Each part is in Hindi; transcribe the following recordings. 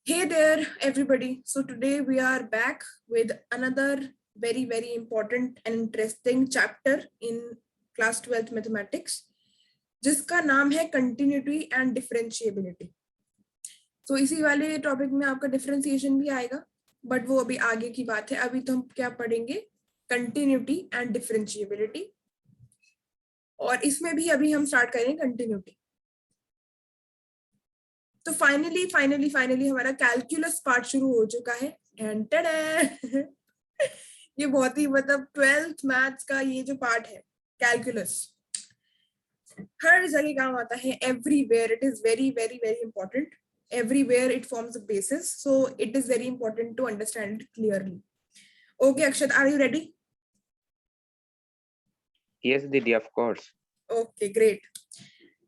Hey there, everybody. So today we are back with another very important and interesting chapter in class 12th mathematics, जिसका नाम है continuity and differentiability. So इसी वाले टॉपिक में आपका डिफरेंशिएशन भी आएगा, बट वो अभी आगे की बात है. अभी तो हम क्या पढ़ेंगे, continuity and differentiability, और इसमें भी अभी हम स्टार्ट करेंगे continuity. तो फाइनली हमारा कैलकुलस पार्ट शुरू हो चुका है. ये बहुत ही मतलब 12th मैथ्स का ये जो पार्ट है कैलकुलस, हर जगह काम आता है. Everywhere it is very important. Everywhere it forms a basis, so it is very important to understand it clearly. Okay Akshat, are you ready? Yes, Didi, of course. Okay great.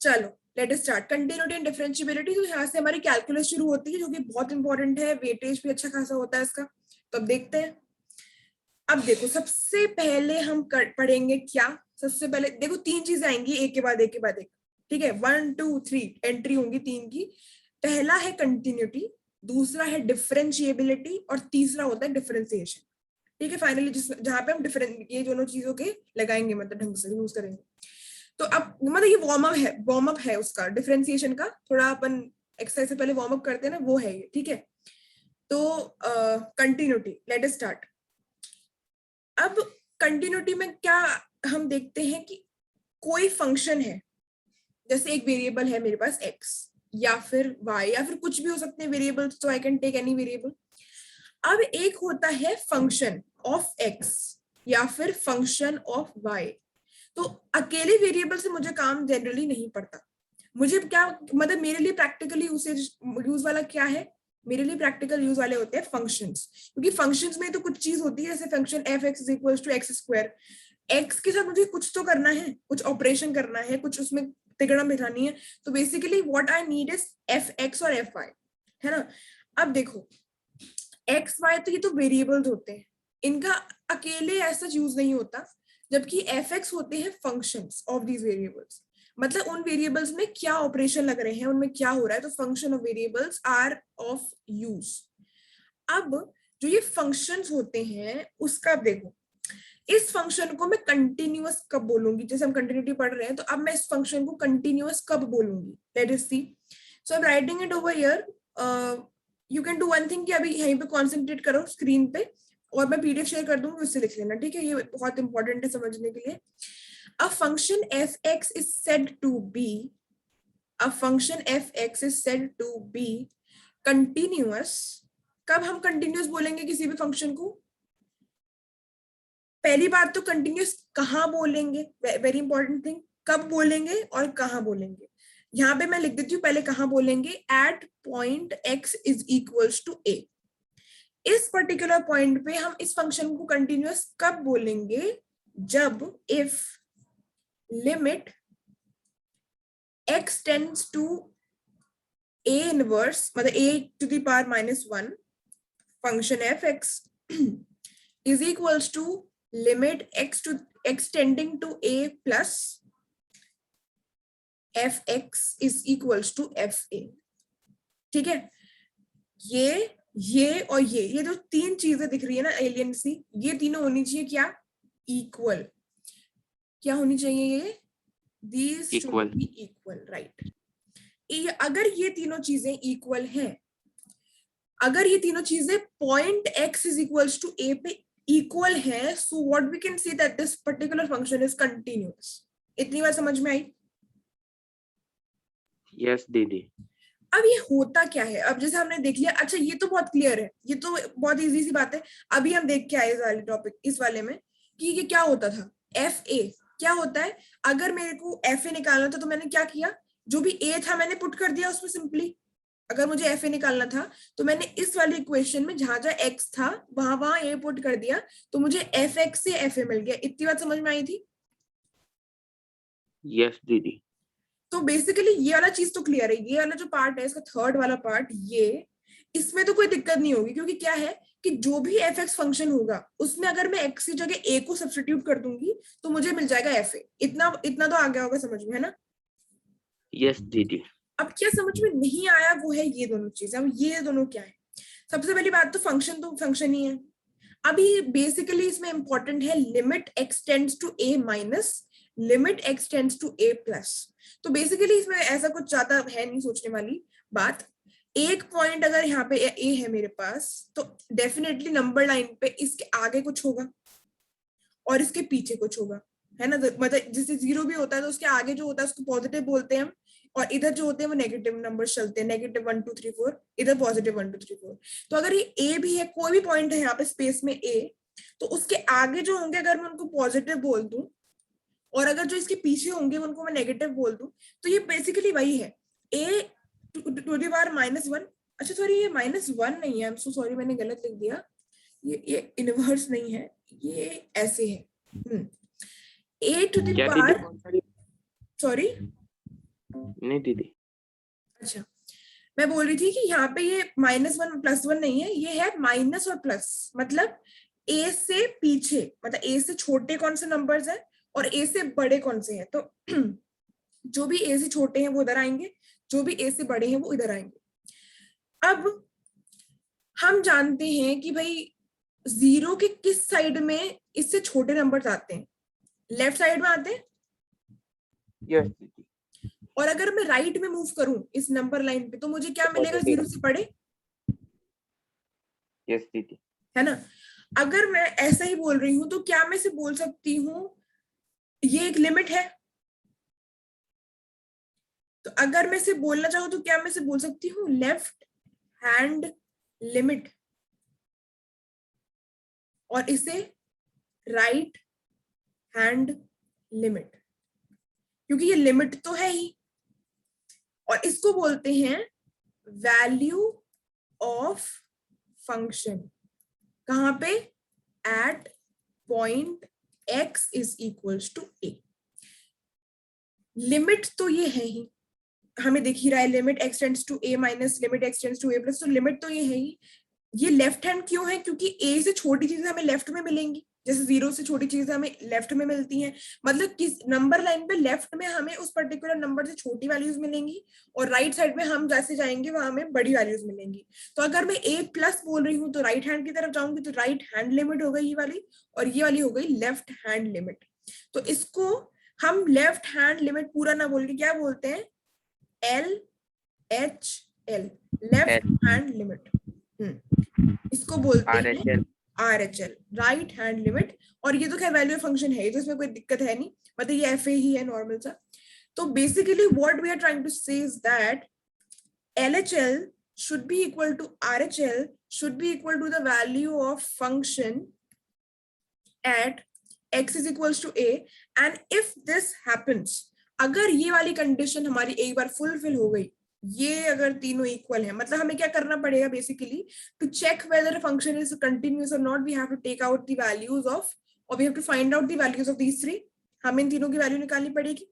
चलो let us start. Continuity and differentiability. तो यहाँ से हमारी कैलकुलस शुरू होती है, जो कि बहुत इंपॉर्टेंट है. वेटेज भी अच्छा खासा होता है इसका. तो अब देखते हैं. अब देखो, सबसे पहले हम पढ़ेंगे क्या. सबसे पहले देखो, तीन चीजें आएंगी एक के बाद एक. ठीक है, 1 2 3 एंट्री होंगी तीन की. पहला है कंटिन्यूटी, दूसरा है डिफरेंशिएबिलिटी, और तीसरा होता है डिफरेंशिएशन. ठीक है, फाइनली जहां पे हम ये दोनों चीजों के लगाएंगे, मतलब ढंग से यूज करेंगे. तो अब मतलब ये वार्म अप है उसका, डिफरेंशिएशन का. थोड़ा अपन एक्सरसाइज से पहले वार्म अप करते हैं ना, वो है ये. ठीक है, तो कंटिन्यूटी, लेट अस स्टार्ट. अब कंटिन्यूटी में क्या हम देखते हैं कि कोई फंक्शन है, जैसे एक वेरिएबल है मेरे पास x या फिर y या फिर कुछ भी हो सकते हैं वेरिएबल्स, तो I can take any variable. अब एक होता है फंक्शन ऑफ x या फिर फंक्शन ऑफ y. तो अकेले वेरिएबल से मुझे काम जनरली नहीं पड़ता. मुझे क्या मतलब, मेरे लिए प्रैक्टिकली यूज वाला क्या है, मेरे लिए प्रैक्टिकल यूज वाले होते हैं फंक्शंस. क्योंकि फंक्शंस में तो कुछ चीज होती है, जैसे function F x is equal to x square. X के साथ मुझे कुछ तो करना है, कुछ ऑपरेशन करना है, कुछ उसमें तिगड़ा बिठानी है. तो basically what I need is F x और एफ वाई, है ना. अब देखो, एक्स वाई तो ये तो वेरिएबल्स होते हैं, इनका अकेले ऐसा यूज नहीं होता. जबकि एफ एक्स होते हैं फंक्शंस ऑफ दीज वेरिएबल्स. मतलब उन वेरिएबल्स में क्या ऑपरेशन लग रहे हैं, उनमें क्या हो रहा है, तो function of variables are of use. अब जो ये फंक्शंस होते हैं उसका देखो, इस फंक्शन को मैं कंटिन्यूअस कब बोलूंगी. जैसे हम कंटिन्यूटी पढ़ रहे हैं, तो अब मैं इस फंक्शन को कंटिन्यूअस कब बोलूंगी, let us see. So I am writing it over here. You can do one thing कि अभी यहीं पे कॉन्सेंट्रेट करो स्क्रीन पे, और मैं पीडीएफ शेयर कर दूंगी, उससे लिख लेना. ठीक है, ये बहुत इंपॉर्टेंट है समझने के लिए. A function f(x) is said to be continuous. कब हम continuous बोलेंगे किसी भी फंक्शन को? पहली बात तो continuous कहाँ बोलेंगे, वेरी इंपॉर्टेंट थिंग. कब बोलेंगे और कहाँ बोलेंगे. यहाँ पे मैं लिख देती हूँ पहले कहाँ बोलेंगे. At point x is equals to a. इस पर्टिकुलर पॉइंट पे हम इस फंक्शन को कंटिन्यूअस कब बोलेंगे, जब if limit x tends to a inverse, मतलब a to the power -1 function f(x) is equals to limit x tending to a plus f(x) is equals to fa. ठीक है, ये और ये जो तीन चीजें दिख रही है ना एलियन सी, ये तीनों होनी चाहिए क्या, इक्वल. क्या होनी चाहिए ये, these should be equal, right. अगर ये तीनों चीजें इक्वल हैं, अगर ये तीनों चीजें point x is equals to a पे इक्वल है, so what we can say that this particular function is continuous. इतनी बार समझ में आई? यस दीदी. अब ये होता क्या है, अब जैसे हमने देख लिया, अच्छा ये तो बहुत क्लियर है, ये तो बहुत इजी सी बात है. अभी हम देख के आए इस वाले टॉपिक, इस वाले में, कि ये क्या होता था, एफ ए क्या होता है. अगर मेरे को एफ ए निकालना था तो मैंने क्या किया, जो भी ए था मैंने पुट कर दिया उसमें सिंपली. अगर मुझे एफ ए निकालना था तो मैंने इस वाली इक्वेशन में जहां जहां एक्स था वहां ए पुट कर दिया, तो मुझे एफ एक्स से एफ ए मिल गया. इतनी बात समझ में आई थी? यस दीदी. तो बेसिकली ये वाला चीज तो क्लियर है. ये वाला जो पार्ट है, इसका थर्ड वाला पार्ट, ये इसमें तो कोई दिक्कत नहीं होगी, क्योंकि क्या है कि जो भी एफ एक्स फंक्शन होगा उसमें अगर मैं एक्स की जगह ए को सब्स्टिट्यूट कर दूंगी तो मुझे मिल जाएगा एफ ए. इतना तो आ गया होगा समझ में, है ना? यस दीदी. अब क्या समझ में नहीं आया वो है ये दोनों चीजें। अब ये दोनों क्या है? सबसे पहली बात तो फंक्शन ही है। अभी बेसिकली इसमें इंपॉर्टेंट है limit x tends to a minus limit x tends to a plus. तो बेसिकली इसमें ऐसा कुछ ज्यादा है नहीं सोचने वाली बात। एक पॉइंट अगर यहाँ पे ए है मेरे पास, तो डेफिनेटली नंबर लाइन पे इसके आगे कुछ होगा और इसके पीछे कुछ होगा, है ना। मतलब जैसे 0 भी होता है तो उसके आगे जो होता है उसको पॉजिटिव बोलते हैं हम, और इधर जो होते हैं वो नेगेटिव नंबर चलते हैं, नेगेटिव 1 2 3 4, इधर पॉजिटिव 1 2 3 4। तो अगर ये ए भी है, कोई भी पॉइंट है यहाँ पे स्पेस में ए, तो उसके आगे जो होंगे अगर मैं उनको पॉजिटिव बोल दूं, और अगर जो इसके पीछे होंगे उनको मैं नेगेटिव बोल दूं, तो ये बेसिकली वही है ए टू द पावर -1। अच्छा सॉरी, ये -1 नहीं है, आई एम सो सॉरी, मैंने गलत लिख दिया। ये इनवर्स नहीं है, ये ऐसे है। ए टू द क्या दीदी पावर, कौन सा दीदी? सॉरी, नहीं दीदी, अच्छा मैं बोल रही थी कि यहाँ पे ये -1 +1 नहीं है, ये है माइनस और प्लस। मतलब ए से पीछे, मतलब ए से छोटे कौन से नंबर्स हैं और ए से बड़े कौन से हैं। तो जो भी ए से छोटे हैं वो उधर आएंगे, जो भी ए से बड़े हैं वो इधर आएंगे। अब हम जानते हैं कि भाई 0 के किस साइड में इससे छोटे नंबर्स आते हैं? लेफ्ट साइड में आते हैं। यस दीदी, और अगर मैं राइट में मूव करूं इस नंबर लाइन पे, तो मुझे क्या मिलेगा 0 से बड़े? यस दीदी, है ना। अगर मैं ऐसा ही बोल रही हूं तो क्या मैं इसे बोल सकती हूँ ये एक लिमिट है? तो अगर मैं इसे बोलना चाहूँ तो क्या मैं इसे बोल सकती हूँ लेफ्ट हैंड लिमिट, और इसे राइट हैंड लिमिट, क्योंकि ये लिमिट तो है ही। और इसको बोलते हैं वैल्यू ऑफ फंक्शन। कहां पे? At point x is equals to a। Limit तो ये है ही, हमें दिख ही रहा है, limit x tends to a minus limit x tends to a plus. तो लिमिट तो ये है ही। ये लेफ्ट हैंड क्यों है? क्योंकि a से छोटी चीजें हमें लेफ्ट में मिलेंगी, जैसे 0 से छोटी चीजें हमें लेफ्ट में मिलती हैं। मतलब किस नंबर लाइन पे लेफ्ट में हमें उस पर्टिकुलर नंबर से छोटी वैल्यूज मिलेंगी, और राइट साइड में हम जैसे जाएंगे वहां हमें बड़ी वैल्यूज मिलेंगी। तो अगर मैं a प्लस बोल रही हूँ तो राइट हैंड की तरफ जाऊंगी, तो राइट हैंड लिमिट हो गई ये वाली, और ये वाली हो गई लेफ्ट हैंड लिमिट। तो इसको हम लेफ्ट हैंड लिमिट पूरा ना बोल के क्या बोलते हैं? LHL, left hand limit. इसको बोलते हैं RHL, राइट हैंड लिमिट। और ये तो खैर वैल्यू फंक्शन है, तो इसमें कोई दिक्कत है नहीं, मतलब ये FA ही है नॉर्मल सा। तो basically what we are trying to say is that LHL should be equal to RHL should be equal to the value of function at x is equals to a, and if this happens, अगर ये वाली कंडीशन हमारी एक बार फुलफिल हो गई, ये अगर तीनों इक्वल है, मतलब हमें क्या करना पड़ेगा basically to check whether function is continuous और not, we have to take out the values of, और we have to find out the values of these three. हमें इन तीनों की वैल्यू निकालनी पड़ेगी।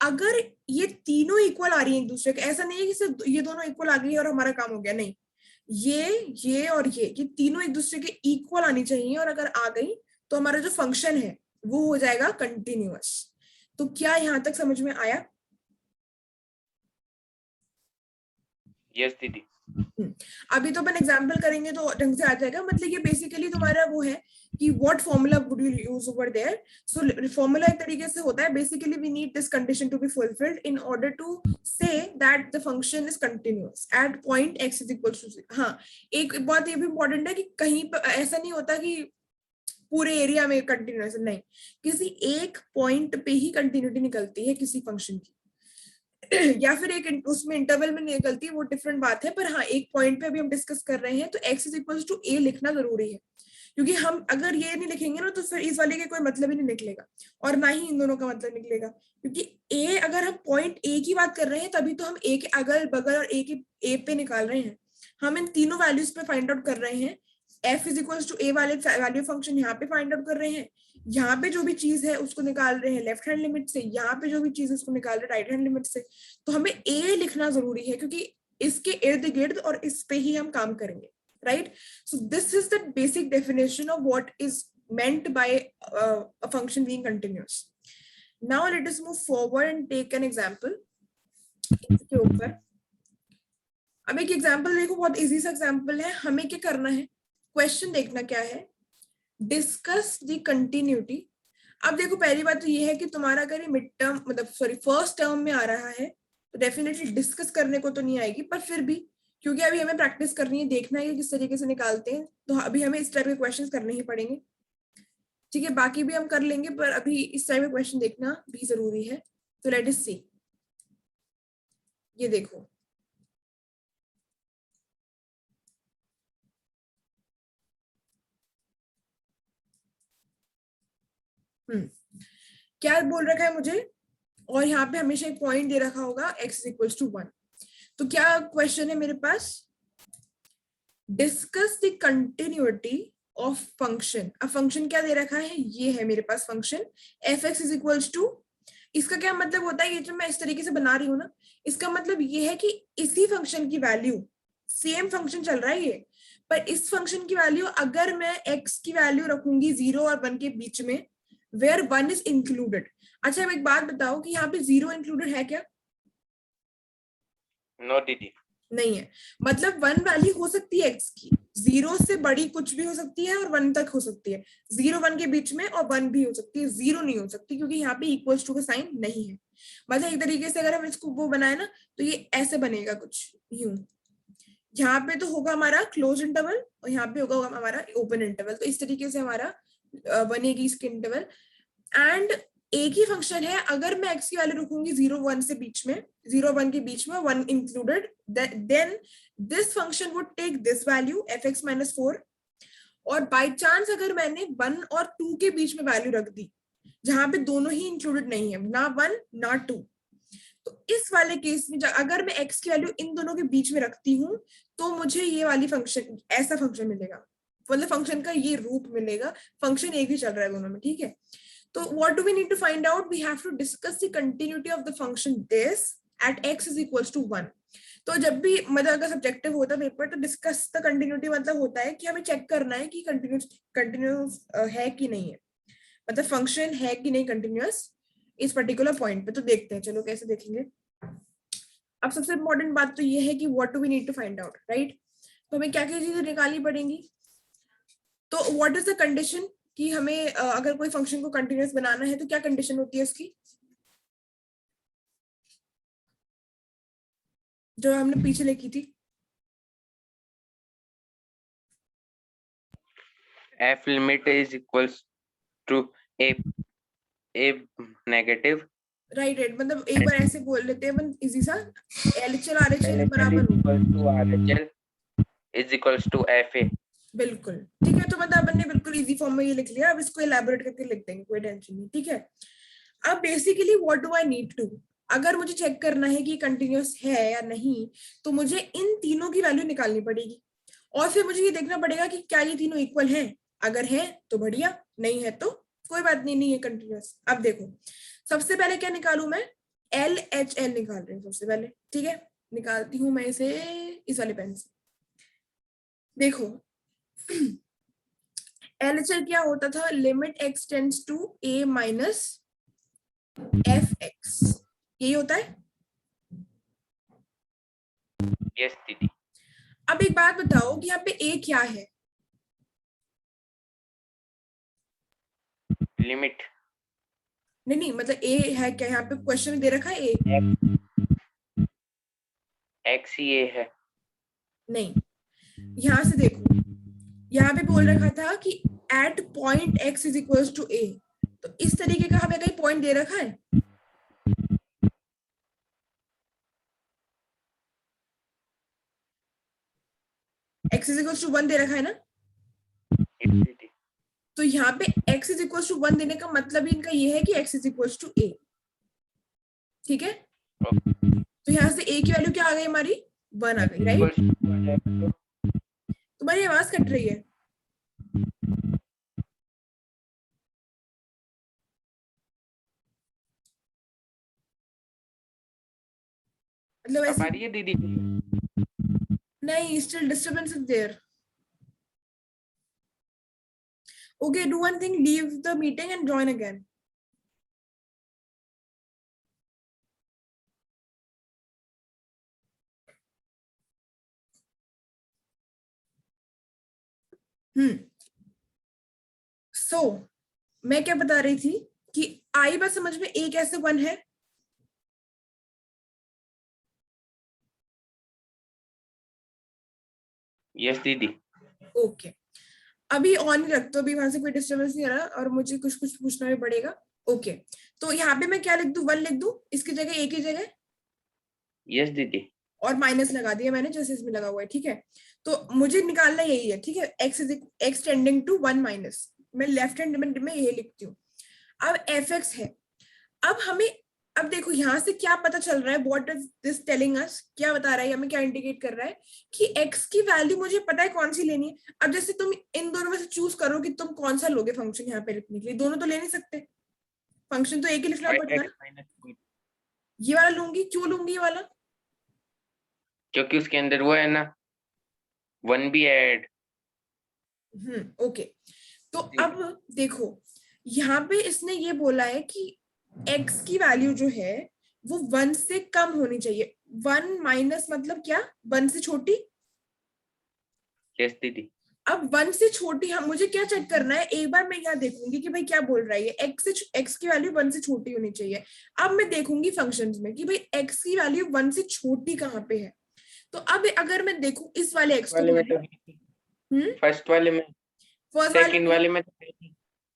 अगर ये तीनों इक्वल आ रही है एक दूसरे के, ऐसा नहीं है कि सिर्फ ये दोनों इक्वल आ गई और हमारा काम हो गया, नहीं, ये और ये तीनों एक दूसरे के इक्वल आनी चाहिए, और अगर आ गई तो हमारा जो फंक्शन है वो हो जाएगा कंटिन्यूअस। तो क्या यहां तक समझ में आया? यस दीदी। अभी तो अपन एग्जांपल करेंगे तो ढंग से आ जाएगा। मतलब ये बेसिकली तुम्हारा वो है कि what formula would you use over there. So formula एक तरीके से होता है, basically we need this condition to be fulfilled in order to say that the function is continuous at point x is equal to 0। हाँ, एक बात ये भी इंपॉर्टेंट है कि कहीं पर ऐसा नहीं होता कि पूरे एरिया में कंटिन्यूअस, नहीं, किसी एक पॉइंट पे ही कंटिन्यूटी निकलती है किसी फंक्शन की या फिर एक उसमें इंटरवल में निकलती है, वो डिफरेंट बात है। पर हाँ, एक पॉइंट पे अभी हम डिस्कस कर रहे हैं, तो x is equal to a लिखना जरूरी है, क्योंकि हम अगर ये नहीं लिखेंगे ना तो फिर इस वाले के कोई मतलब ही नहीं निकलेगा, और ना ही इन दोनों का मतलब निकलेगा। क्योंकि a, अगर हम पॉइंट a की बात कर रहे हैं तभी तो हम a के अगल बगल और a पे निकाल रहे हैं। हम इन तीनों वैल्यूज पे फाइंड आउट कर रहे हैं। f is equal to a वाले वैल्यू फंक्शन यहाँ पे फाइंड आउट कर रहे हैं, यहाँ पे जो भी चीज है उसको निकाल रहे हैं लेफ्ट हैंड लिमिट से, यहाँ पे जो भी चीज है उसको निकाल रहे हैं राइट हैंड लिमिट से। तो हमें a लिखना जरूरी है, क्योंकि इसके इर्द गिर्द और इस पे ही हम काम करेंगे, right? So this is the basic definition of what is meant by a function being continuous. Now let us move forward and take an example. इसके ऊपर अब एक एग्जांपल देखो, बहुत इजी सा एग्जांपल है। हमें क्या करना है, क्वेश्चन देखना क्या है, डिस्कस द कंटिन्यूटी। अब देखो पहली बात तो ये है कि तुम्हारा अगर ये मिड टर्म मतलब सॉरी फर्स्ट टर्म में आ रहा है तो डेफिनेटली डिस्कस करने को तो नहीं आएगी, पर फिर भी क्योंकि अभी हमें प्रैक्टिस करनी है, देखना है कि किस तरीके से निकालते हैं, तो अभी हमें इस टाइप के क्वेश्चंस करने ही पड़ेंगे। ठीक है, बाकी भी हम कर लेंगे, पर अभी इस टाइप के क्वेश्चन देखना भी जरूरी है। तो लेट अस सी, ये देखो क्या बोल रखा है मुझे, और यहाँ पे हमेशा एक पॉइंट दे रखा होगा x इक्वल्स टू 1। तो क्या क्वेश्चन है मेरे पास, discuss the continuity of function. अब फंक्शन क्या दे रखा है, ये है मेरे पास function F x is equals to. इसका क्या मतलब होता है, ये जो मैं इस तरीके से बना रही हूँ ना, इसका मतलब ये है कि इसी फंक्शन की वैल्यू, सेम फंक्शन चल रहा है ये, पर इस फंक्शन की वैल्यू अगर मैं x की वैल्यू रखूंगी 0 और 1 के बीच में, वेयर 1 इज इंक्लूडेड। अच्छा अब एक बात बताओ कि यहाँ पे 0 इंक्लूडेड है क्या? नो दीदी। नहीं है, मतलब 1 वैल्यू हो सकती है x की, 0 से बड़ी कुछ भी हो सकती है और 1 तक हो सकती है, 0 1 के बीच में, और 1 भी हो सकती है, 0 नहीं हो सकती, क्योंकि यहाँ पे इक्वल्स टू का साइन नहीं है। मतलब एक तरीके से अगर हम इसको वो बनाए ना, तो ये ऐसे बनेगा कुछ यूं, यहाँ पे तो होगा हमारा क्लोज इंटरवल और यहाँ पे होगा हमारा ओपन इंटरवल, तो इस तरीके से हमारा बनेगी इसकी इंटरवल। एंड एक ही फंक्शन है, अगर मैं x की वैल्यू रखूंगी 0 1 से बीच में, 0 1 के बीच में 1 included, then this function would take this value f(x - 4), और बाय चांस अगर मैंने 1 और 2 के बीच में वैल्यू रख दी, जहां पे दोनों ही इंक्लूडेड नहीं है, ना 1 ना 2, तो इस वाले केस में अगर मैं x की वैल्यू इन दोनों के बीच में रखती हूँ, तो मुझे ये वाली फंक्शन, ऐसा फंक्शन मिलेगा, मतलब फंक्शन का ये रूप मिलेगा। फंक्शन एक ही चल रहा है दोनों में, ठीक है। तो what do we need to find out? We have to discuss the continuity of the function this at x is equals to 1. तो जब भी मतलब अगर सब्जेक्टिव होता है पेपर, तो डिस्कस द कंटिन्यूटी मतलब होता है कि हमें चेक करना है कि कंटिन्यूस है कि नहीं है, मतलब फंक्शन है कि नहीं कंटिन्यूअस इस पर्टिकुलर पॉइंट पे। तो देखते हैं, चलो कैसे देखेंगे। अब सबसे इंपॉर्टेंट बात तो ये है कि what do we need to find out, right. तो हमें क्या क्या चीजें निकालनी पड़ेंगी। तो व्हाट इज द कंडीशन कि हमें अगर कोई फंक्शन को कंटिन्यूअस बनाना है तो क्या कंडीशन होती है उसकी, जो हमने पीछे लिखी थी। F limit is equals to a negative right right, मतलब एक बार ऐसे बोल लेते हैं अपन इजी सा, एलएचएल आरएचएल LHL बराबर is होगा। equals to RHL is equals to FA. बिल्कुल ठीक है, तो मतलब अपन ने बिल्कुल इजी फॉर्म में ये लिख लिया, अब इसको एलैबोरेट करके लिख देंगे, कोई टेंशन नहीं, ठीक है। अब basically what do I need to, अगर मुझे चेक करना है कि कंटिन्यूअस है या नहीं, तो मुझे इन तीनों की वैल्यू निकालनी पड़ेगी, और फिर मुझे ये देखना पड़ेगा कि क्या ये तीनों इक्वल हैं। अगर है तो बढ़िया, नहीं है तो कोई बात नहीं, नहीं है कंटिन्यूअस। अब देखो सबसे पहले क्या निकालू मैं, एल एच एल निकाल रही हूँ सबसे पहले, ठीक है। निकालती हूँ मैं इसे इस वाले पेन से। देखो एलएचएल क्या होता था, limit x tends to a minus f x, यही होता है। Yes दीदी। अब एक बात बताओ कि यहाँ पे a क्या है, लिमिट नहीं नहीं मतलब a है क्या, यहाँ पे क्वेश्चन में दे रखा है a, x ही a है। नहीं। यहाँ से देखो, यहाँ पे बोल रखा था कि at point x is equal to a, तो इस तरीके का हमें कहीं पॉइंट दे रखा है, x इज इक्वल टू 1 दे रखा है ना। Yes दीदी। तो यहाँ पे x इज इक्वल टू 1 देने का मतलब ही इनका ये है कि x is equal to a, ठीक है। तो यहाँ से a की वैल्यू क्या आ गई हमारी, 1 आ गई, राइट। तुम्हारी आवाज कट रही है, मतलब अब ऐसी, आ रही है दीदी। नहीं still disturbance is there. Okay, do one thing, leave the meeting and join again. सो मैं क्या बता रही थी कि आई बात समझ में, ए कैसे 1 है? यस दीदी। ओके, अभी ऑन ही रख दो, अभी वहां से कोई डिस्टर्बेंस नहीं आ रहा और मुझे कुछ कुछ पूछना भी पड़ेगा। ओके, तो यहाँ पे मैं क्या लिख दूं? 1 लिख दूं इसकी जगह, ए की जगह, यस दीदी। और माइनस लगा दिया मैंने जैसे इसमें लगा हुआ है। ठीक है, तो मुझे निकालना यही है। ठीक है, एक्स टेंडिंग टू 1 माइनस, मैं लेफ्ट हैंड में ये लिखती हूँ। अब एफ एक्स है। अब हमें, अब देखो यहाँ से क्या पता चल रहा है, what is this telling us, क्या बता रहा है, हमें क्या इंडिकेट कर रहा है कि x की वैल्यू मुझे पता है कौन सी लेनी है। अब जैसे तुम इन दोनों में से चूज करो कि तुम कौन सा लोगे फंक्शन यहाँ पे लिखने के लिए, दोनों तो ले नहीं सकते, फंक्शन तो एक ही लिखना फाइव पड़ेगा एक्स ना। माइनस ये वाला लूंगी, क्यों लूंगी ये वाला? क्योंकि उसके अंदर वो है ना, 1 भी ऐड। ओके, तो अब देखो यहाँ पे इसने ये बोला है कि x की वैल्यू जो है वो 1 से कम होनी चाहिए। 1 माइनस मतलब क्या? 1 से छोटी। यस दीदी। अब 1 से छोटी, हम मुझे क्या चेक करना है, एक बार मैं यहाँ देखूंगी कि भाई क्या बोल रहा है ये, x की वैल्यू 1 से छोटी होनी चाहिए। अब मैं देखूंगी फंक्शंस में कि भाई x की वैल्यू 1 से छोटी कहाँ पे है। तो अब अगर मैं देखूं इस वाले x को, वाले में तो फर्स्ट वाले में, फर्स्ट वाले सेकंड में, वाले में तो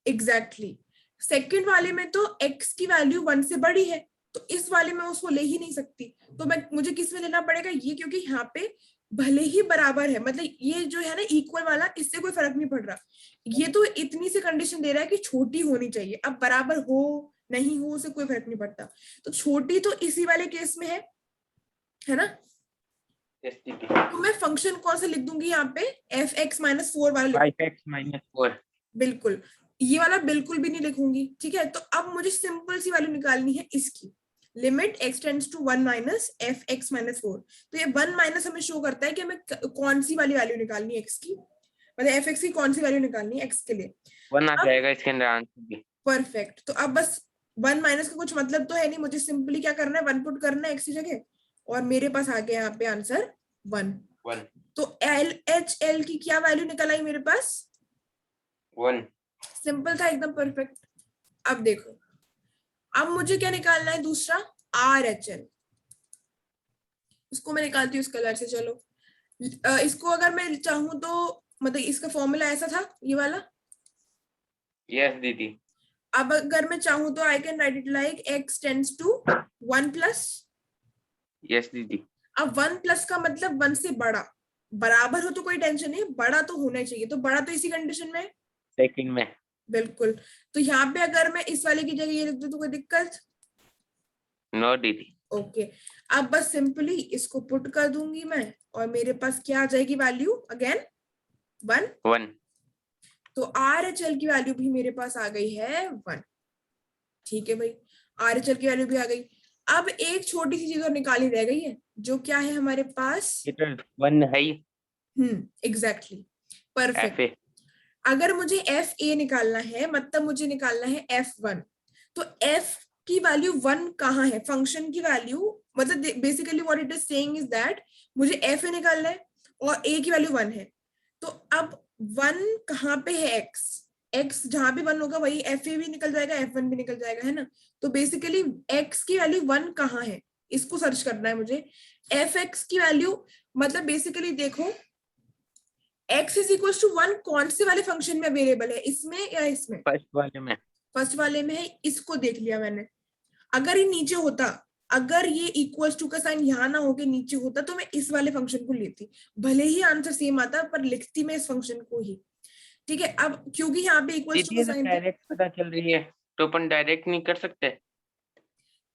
एग्जैक्टली, सेकंड वाले में तो x की वैल्यू 1 से बड़ी है, तो इस वाले में उसको ले ही नहीं सकती। तो मैं, मुझे किस में लेना पड़ेगा ये, क्योंकि यहाँ पे भले ही बराबर है, मतलब ये जो है ना इक्वल वाला, इससे कोई फर्क नहीं पड़ रहा। ये तो इतनी सी कंडीशन दे रहा है कि छोटी होनी चाहिए, अब बराबर हो नहीं हो उससे कोई फर्क नहीं पड़ता। तो छोटी तो इसी वाले केस में है ना। यस दीदी। तो मैं फंक्शन कौन सा लिख दूंगी यहाँ पे? एफ एक्स माइनस 4 वाला लिख, 5x-4। बिल्कुल, ये वाला बिल्कुल भी नहीं लिखूंगी। ठीक है, तो अब मुझे सिंपल सी वैल्यू निकालनी है इसकी, limit x tends to 1 minus f x minus 4। तो ये 1 माइनस हमें शो करता है कि हमें कौन सी वाली वैल्यू निकालनी है x की, मतलब एफ एक्स की कौन सी वैल्यू निकालनी है x के लिए। 1 आ अब जाएगा इसके अंदर आंसर भी। परफेक्ट, तो अब बस 1 माइनस का कुछ मतलब तो है नहीं, मुझे सिंपली क्या करना है, 1 पुट करना है x की जगह, और मेरे पास आ गया यहाँ पे आंसर 1। 1 तो एल एच एल की क्या वैल्यू निकल आई मेरे पास? 1। सिंपल था एकदम, परफेक्ट। अब देखो, अब मुझे क्या निकालना है दूसरा, आर एच एल। इसको मैं निकालती हूँ इस कलर से, चलो। इसको अगर मैं चाहूँ तो, मतलब इसका फॉर्मूला ऐसा था ये वाला। यस दीदी। अब अगर मैं चाहूँ तो I can write it like x tends to 1 plus. Yes दीदी। अब 1 प्लस का मतलब 1 से बड़ा, बराबर हो तो कोई टेंशन नहीं, बड़ा तो होना ही चाहिए, तो बड़ा तो इसी कंडीशन में है। सेकंड में। बिल्कुल, तो यहाँ पे अगर मैं इस वाले की जगह ये लिख दूं तो कोई दिक्कत? नो दीदी। ओके, अब बस सिंपली इसको पुट कर दूंगी मैं, और मेरे पास क्या आ जाएगी वैल्यू अगेन? 1। 1। तो आर एच एल की वैल्यू भी मेरे पास आ गई है 1। ठीक है भाई, आर एच एल की वैल्यू भी आ गई। अब एक छोटी सी चीज और निकाली रह गई है, जो क्या है हमारे पास? ये तो 1 है ही। Exactly, F perfect. ए। अगर मुझे एफ ए निकालना है, मतलब मुझे निकालना है F1। तो एफ की वैल्यू 1 कहाँ है, फंक्शन की वैल्यू, मतलब basically what it is saying is that मुझे एफ ए निकालना है और ए की वैल्यू 1 है। तो अब 1 कहाँ पे है? एक्स जहां पे 1 होगा वही एफ ए भी निकल जाएगा, F1 भी निकल जाएगा, है ना। तो बेसिकली एक्स की वैल्यू 1 कहाँ है, इसको सर्च करना है मुझे। एफ एक्स की वैल्यू, मतलब बेसिकली देखो x इज इक्वल टू 1 कौन से वाले फंक्शन में अवेलेबल है, इसमें या इसमें? फर्स्ट वाले में। फर्स्ट वाले में है, इसको देख लिया मैंने। अगर ये नीचे होता, अगर ये इक्वल्स टू का साइन यहाँ ना होके नीचे होता, तो मैं इस वाले फंक्शन को लेती, भले ही आंसर सेम आता पर लिखती मैं इस फंक्शन को ही। ठीक है, अब क्योंकि यहाँ पे इक्वल्स टू दीदी का ये तो साइन था, डायरेक्ट पता चल रही है, तो अपन डायरेक्ट नहीं कर सकते?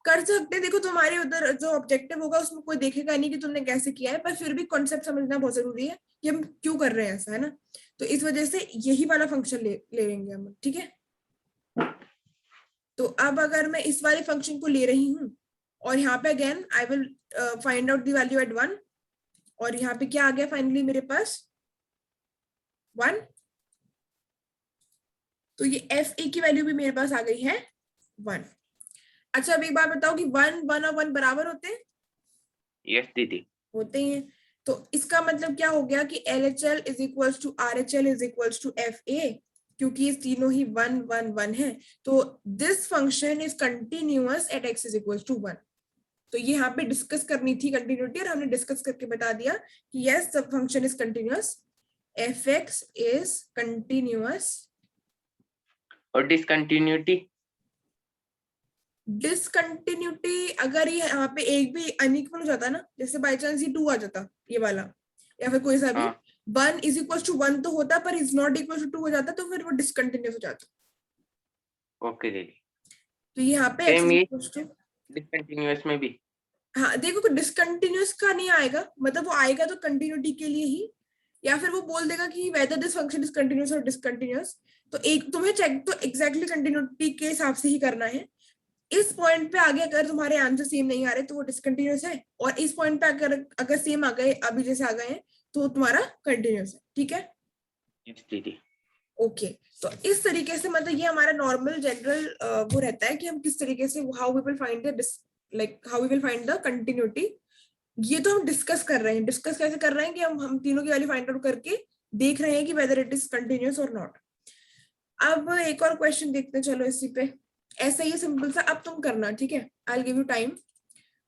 कर सकते। देखो तुम्हारे उधर जो ऑब्जेक्टिव होगा उसमें कोई देखेगा नहीं कि तुमने कैसे किया है, पर फिर भी कॉन्सेप्ट समझना बहुत जरूरी है कि हम क्यों कर रहे हैं ऐसा, है ना। तो इस वजह से यही वाला फंक्शन ले लेंगे हम, ठीक है। तो अब अगर मैं इस वाले फंक्शन को ले रही हूँ, और यहाँ पे again I will find out the value at 1, और यहाँ पे क्या आ गया फाइनली मेरे पास? 1। तो ये एफ ए की वैल्यू भी मेरे पास आ गई है 1। अच्छा, अब एक बात बताओ कि 1 1 और 1 बराबर होते हैं? यस दीदी। होते ही हैं। तो इसका मतलब क्या हो गया कि LHL is equals to RHL is equals to FA, क्योंकि ये तीनों ही 1 1 1 है। तो this function is continuous at x is equals to 1। तो ये यहाँ पे डिस्कस करनी थी कंटिन्यूटी, और हमने डिस्कस करके बता दिया कि yes the function is continuous, fx is continuous. और डिसकंटिन्यूटी, डिसकंटिन्यूटी अगर ये यहाँ पे एक भी अनइक्वल हो जाता ना, जैसे बाई चांस ये 2 आ जाता ये वाला, या फिर कोई सा भी, हाँ 1 इज इक्वल टू 1 तो होता, पर इज नॉट इक्वल टू 2 हो जाता, तो फिर वो डिसकंटिन्यूअस हो जाता। ओके दीदी, तो यहाँ पे x सेम इज ये इक्वल टू, डिसकंटिन्यूअस में भी। हाँ देखो डिसकंटिन्यूअस का नहीं आएगा, मतलब वो आएगा तो कंटिन्यूटी के लिए ही, या फिर वो बोल देगा कि whether this function is continuous और डिसकंटिन्यूअस। तो एक तुम्हें चेक तो एग्जैक्टली कंटिन्यूटी के हिसाब से ही करना है। इस पॉइंट पे आगे अगर तुम्हारे आंसर सेम नहीं आ रहे तो वो डिसकंटिन्यूअस है, और इस पॉइंट पे अगर सेम आ गए अभी जैसे आ गए हैं तो तुम्हारा कंटिन्यूअस है। ठीक है, यस दीदी। ओके। तो इस तरीके से मतलब ये हमारा नॉर्मल जनरल वो रहता है कि हम किस तरीके से how we will find the how we will find the continuity. ये तो हम डिस्कस कर रहे हैं, डिस्कस कैसे कर रहे हैं कि हम तीनों की वैल्यू फाइंड आउट करके देख रहे हैं कि वेदर इट इज कंटिन्यूअस और नॉट। अब एक और क्वेश्चन देखते हैं, चलो इसी पे, ऐसा ही सिंपल सा। अब तुम करना, ठीक है, आई गिव यू टाइम,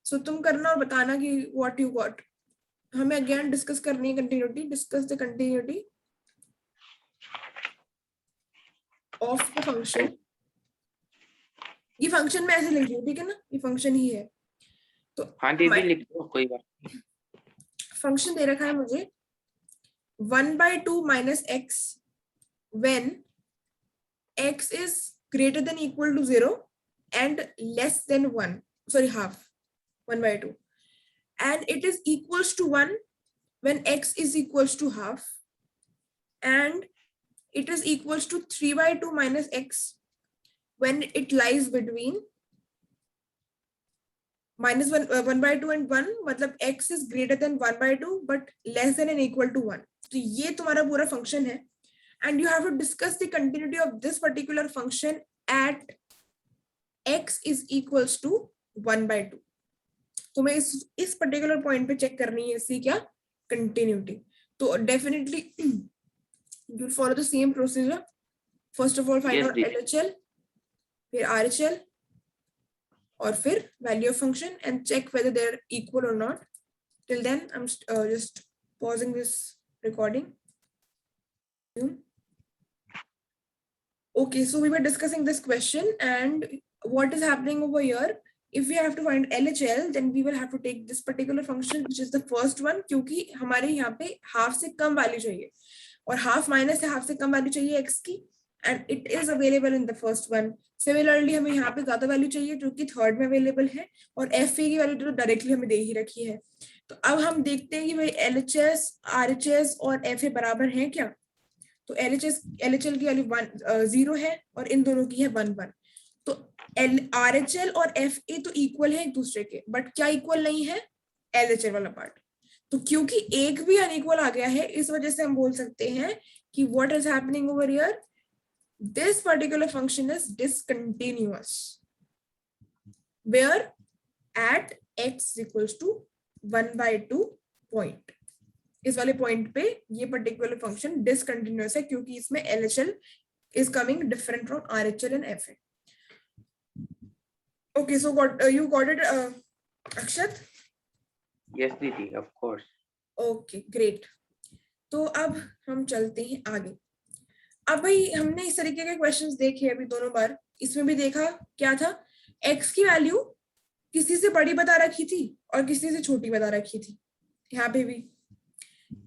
सो तुम करना और बताना कि व्हाट यू गॉट। हमें अगेन डिस्कस करनी है continuity, discuss the continuity of the function. ये फंक्शन में ऐसे लिख रही हूँ, ठीक है ना, ये फंक्शन ही है। तो हाँ दीदी लिख दो, कोई बात। फंक्शन दे रखा है मुझे 1/2 minus x when x is greater than equal to 0 and less than 1, sorry half, 1/2, and it is equals to 1 when x is equals to half, and it is equals to 3/2 minus x when it lies between minus 1/2 and 1, मतलब x is greater than 1/2 but less than and equal to 1। तो ये तुम्हारा पूरा फंक्शन है, and you have to discuss the continuity of this particular function at x is equals to 1/2। तुम्हें इस पर्टिकुलर पॉइंट पे चेक करनी है इसकी क्या कंटिन्यूटी। तो definitely you follow the same procedure, first of all find Yes, out दीदी। LHL, फिर RHL, और फिर value of function and check whether they're equal or not. Till then, I'm just pausing this recording. Okay, so we were discussing this question, and what is happening over here. If we have to find LHL, then we will have to take this particular function, which is the first one, क्योंकि हमारे यहाँ पे हाफ से कम वैल्यू चाहिए, और हाफ माइनस से हाफ से कम वैल्यू चाहिए x की, and it is available in the first one. Similarly, हमें यहाँ पे ज्यादा वैल्यू चाहिए जो कि थर्ड में अवेलेबल है, और FA की वैल्यू तो डायरेक्टली हमें दे ही रखी है। तो अब हम देखते हैं कि भाई LHS, RHS और FA बराबर हैं क्या। तो LHL की वैल्यू 0 है और इन दोनों की है 1 1। तो RHL और FA तो इक्वल है एक दूसरे के, बट क्या इक्वल नहीं है, LHL वाला पार्ट। तो क्योंकि एक भी अनइक्वल आ गया है, इस वजह से हम बोल सकते हैं कि what is happening over here, this particular function is discontinuous where at x equals to 1/2 point। इस वाले पॉइंट पे ये पर्टिकुलर फंक्शन डिसकंटिन्यूअस है, क्योंकि इसमें LHL is coming different from RHL and FA. Okay, so you got it, Akshat? Yes दीदी, of course. Okay, great. तो अब हम चलते हैं आगे। अब भाई हमने इस तरीके के क्वेश्चंस देखे अभी दोनों बार, इसमें भी देखा क्या था, x की वैल्यू किसी से बड़ी बता रखी थी और किसी से छोटी बता रखी थी। यहाँ पे भी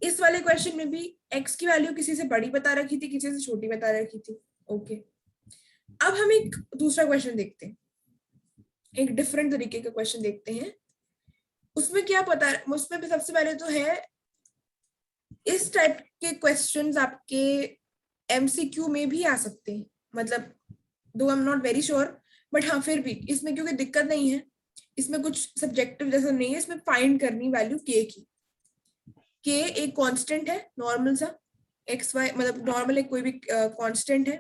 इस वाले क्वेश्चन में भी x की वैल्यू किसी से बड़ी बता रखी थी, किसी से छोटी बता रखी थी। ओके, अब हम एक दूसरा क्वेश्चन देखते हैं, एक डिफरेंट तरीके का क्वेश्चन देखते हैं। उसमें क्या पता, उसमें भी सबसे पहले तो है, इस टाइप के क्वेश्चंस आपके MCQ में भी आ सकते हैं, मतलब दो I am not very sure, but हाँ फिर भी इसमें क्योंकि दिक्कत नहीं है, इसमें कुछ सब्जेक्टिव जैसा नहीं है, इसमें फाइंड करनी वैल्यू k की। k एक कांस्टेंट है नॉर्मल सा, xy मतलब नॉर्मल एक कोई भी कांस्टेंट है।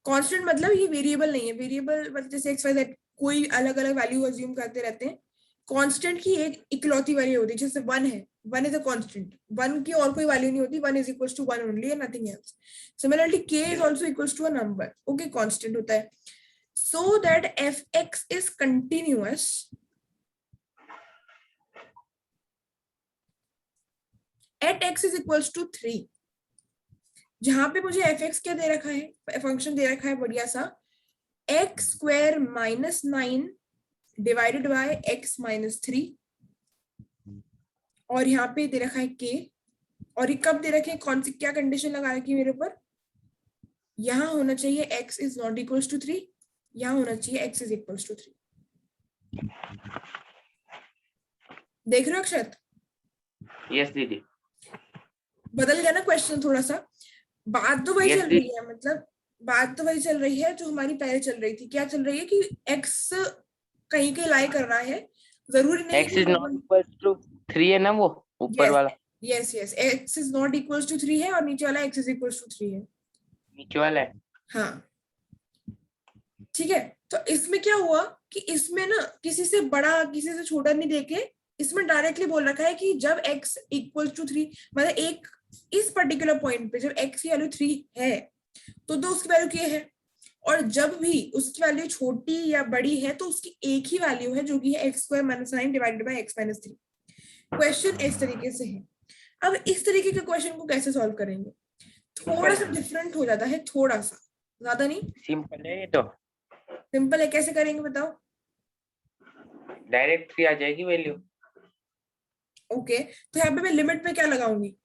कांस्टेंट मतलब ये वेरिएबल नहीं है, वेरिएबल मतलब जैसे xyz कोई अलग अलग वैल्यू अज्यूम करते रहते हैं, कांस्टेंट की एक इकलौती वैल्यू होती है, जैसे 1 है, 1 इज अ कांस्टेंट, 1 की और कोई वैल्यू नहीं होती, 1 is equals to 1 only and nothing else. Similarly k is also equals to a number, okay, constant होता है। So that fx is continuous at x is equals to 3, जहां पे मुझे fx क्या दे रखा है, फंक्शन दे रखा है बढ़िया सा, x square minus 9 divided by x minus 3, और यहाँ पे दे रखा है k, और ये कब दे रखे हैं, कौन सी क्या कंडीशन लगा रखी है मेरे ऊपर, यहाँ होना चाहिए x is not equals to 3, यहाँ होना चाहिए x इज इक्वल्स टू 3। देख रहे हो अक्षत? यस दीदी। बदल गया ना क्वेश्चन थोड़ा सा, बात तो वही Yes, चल रही है, मतलब बात तो वही चल रही है जो हमारी पहले चल रही थी। क्या चल रही है कि x कहीं के लाई कर रहा है, जरूरी नहीं x कि इज नॉट इक्वल टू 3 है ना, वो ऊपर वाला, yes yes x is not equals to 3 है, और नीचे वाला x इज इक्वल्स टू 3 है। नीचे वाला है। हाँ ठीक है, तो इसमें क्या हुआ कि इसमें ना किसी से बड़ा किसी से छोटा नहीं देके इसमें डायरेक्टली बोल रखा है कि जब x इक्वल्स टू 3, मतलब एक इस पर्टिकुलर पॉइंट पे जब x की वैल्यू 3 है तो उसकी वैल्यू क्या है, और जब भी उसकी वैल्यू छोटी या बड़ी है तो उसकी एक ही वैल्यू है, जो कि है x square minus 9 divided by x minus 3। Question इस तरीके से है। अब इस तरीके के क्वेश्चन को कैसे सॉल्व करेंगे, थोड़ा सा डिफरेंट हो जाता है, थोड़ा सा, ज्यादा नहीं, सिंपल है ये तो, सिंपल है। कैसे करेंगे बताओ? डायरेक्ट 3 आ जाएगी वैल्यू। ओके, तो यहाँ पे मैं लिमिट पे क्या लगाऊंगी,